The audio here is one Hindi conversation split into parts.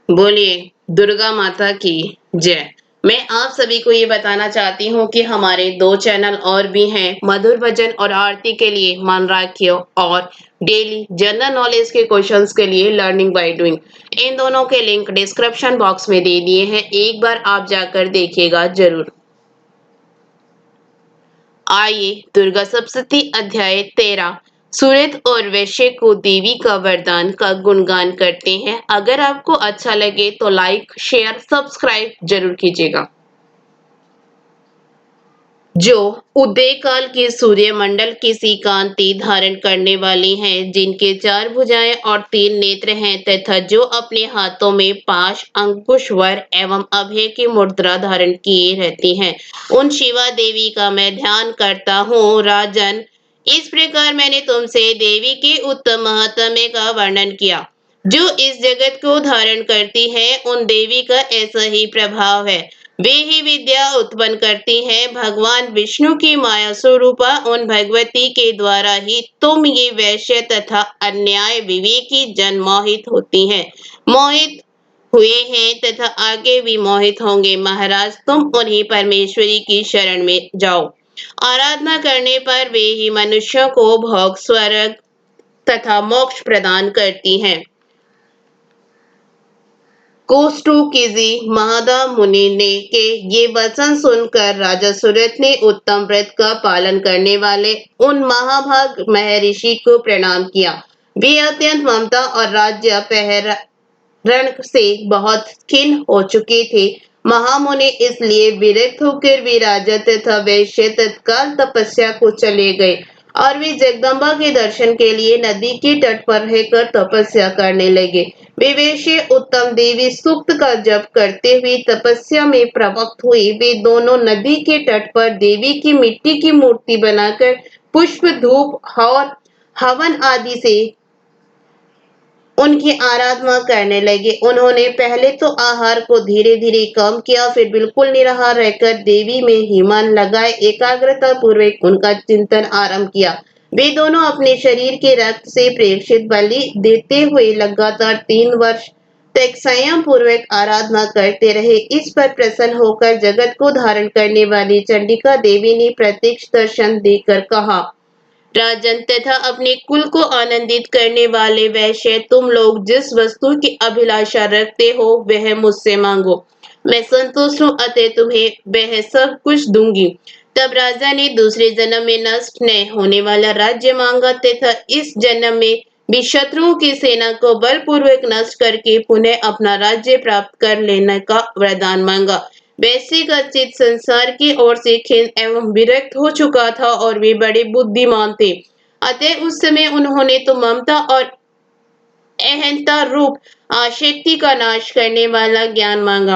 बोलिए दुर्गा माता की जय। मैं आप सभी को ये बताना चाहती हूँ कि हमारे 2 चैनल और भी हैं, मधुर भजन और आरती के लिए मन राखियो और डेली जनरल नॉलेज के क्वेश्चंस के लिए लर्निंग बाय डूइंग। इन दोनों के लिंक डिस्क्रिप्शन बॉक्स में दे दिए हैं, एक बार आप जाकर देखिएगा जरूर। आइए दुर्गा सप्तशती अध्याय 13 सूरत और वैश्य को देवी का वरदान का गुणगान करते हैं। अगर आपको अच्छा लगे तो लाइक शेयर सब्सक्राइब जरूर कीजिएगा। जो उदय काल के सूर्य मंडल की सी कांति धारण करने वाली हैं, जिनके 4 भुजाएं और 3 नेत्र हैं तथा जो अपने हाथों में पाश अंकुश वर एवं अभय की मुद्रा धारण किए रहती हैं, उन शिवा देवी का मैं ध्यान करता हूँ। राजन, इस प्रकार मैंने तुमसे देवी के उत्तम महात्म्य का वर्णन किया। जो इस जगत को धारण करती है, उन देवी का ऐसा ही प्रभाव है। वे ही विद्या उत्पन्न करती हैं। भगवान विष्णु की माया स्वरूपा उन भगवती के द्वारा ही तुम ये वैश्य तथा अन्याय विवेकी जन मोहित होती हैं, मोहित हुए हैं तथा आगे भी मोहित होंगे। महाराज, तुम उन्हीं परमेश्वरी की शरण में जाओ। आराधना करने पर वे ही मनुष्यों को भोग स्वर्ग तथा मोक्ष प्रदान करती हैं। कोष्टुकीजी महादा मुनि ने के ये वचन सुनकर राजा सूरत ने उत्तम व्रत का पालन करने वाले उन महाभाग महर्षि को प्रणाम किया। वे अत्यंत ममता और राज्य पहरण से बहुत खिन्न हो चुके थे। महामुनि इसलिए विरक्त होकर वे राजा तथा वैश्य तत्काल तपस्या को चले गए और वे जगदम्बा के दर्शन के लिए नदी के तट पर रहकर तपस्या करने लगे। वे वैश्य उत्तम देवी सूक्त का जप करते हुए तपस्या में प्रवक्त हुए। वे दोनों नदी के तट पर देवी की मिट्टी की मूर्ति बनाकर पुष्प धूप और हवन आदि से उनकी आराधना करने लगे। उन्होंने पहले तो आहार को धीरे धीरे कम किया, फिर बिल्कुल निराहार रहकर देवी में ही मन लगाए एकाग्रता पूर्वक उनका चिंतन आरंभ किया। वे दोनों अपने शरीर के रक्त से प्रेक्षित बलि देते हुए लगातार 3 वर्ष तक संयम पूर्वक आराधना करते रहे। इस पर प्रसन्न होकर जगत को धारण करने वाली चंडिका देवी ने प्रत्यक्ष दर्शन देकर कहा, राजन तथा अपने कुल को आनंदित करने वाले वैश्य, तुम लोग जिस वस्तु की अभिलाषा रखते हो वह मुझसे मांगो, मैं संतुष्ट हूँ, अतः तुम्हें वह सब कुछ दूंगी। तब राजा ने दूसरे जन्म में नष्ट न होने वाला राज्य मांगा तथा इस जन्म में भी शत्रुओं की सेना को बलपूर्वक नष्ट करके पुनः अपना राज्य प्राप्त कर लेने का वरदान मांगा। वैसे का चित्त संसार की ओर से खिन्न एवं विरक्त हो चुका था और वे बड़े बुद्धिमान थे। अतः उस समय उन्होंने तो ममता और अहंता रूप आसक्ति का नाश करने वाला ज्ञान मांगा।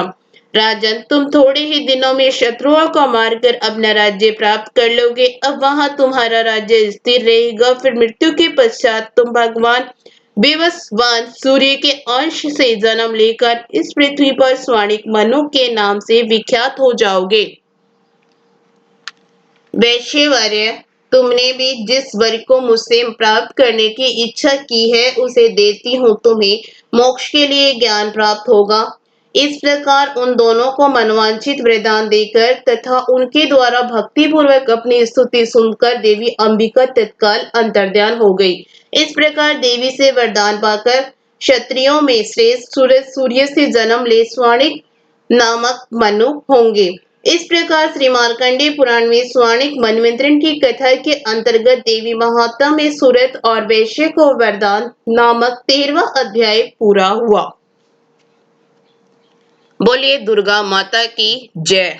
राजन, तुम थोड़े ही दिनों में शत्रुओं को मारकर अपना राज्य प्राप्त कर लोगे। अब वहां तुम्हारा राज्य स्थिर रहेगा। फिर मृत्यु के पश्चात तुम भगवान विवस्वान सूर्य के अंश से जन्म लेकर इस पृथ्वी पर स्वाणिक मनु के नाम से विख्यात हो जाओगे। वैश्यवर्य, तुमने भी जिस वर को मुझसे प्राप्त करने की इच्छा की है उसे देती हूँ। तुम्हें मोक्ष के लिए ज्ञान प्राप्त होगा। इस प्रकार उन दोनों को मनवांछित वरदान देकर तथा उनके द्वारा भक्ति पूर्वक अपनी स्तुति सुनकर देवी अंबिका तत्काल अंतर्ध्यान हो गई। इस प्रकार देवी से वरदान पाकर क्षत्रियों में श्रेष्ठ सूर्य से जन्म ले स्वाणिक नामक मनु होंगे। इस प्रकार श्री मार्कंडेय पुराण में स्वाणिक मनवंतरण की कथा के अंतर्गत देवी महात्मा में सूरत और वैश्य को वरदान नामक 13वां अध्याय पूरा हुआ। बोलिए दुर्गा माता की जय।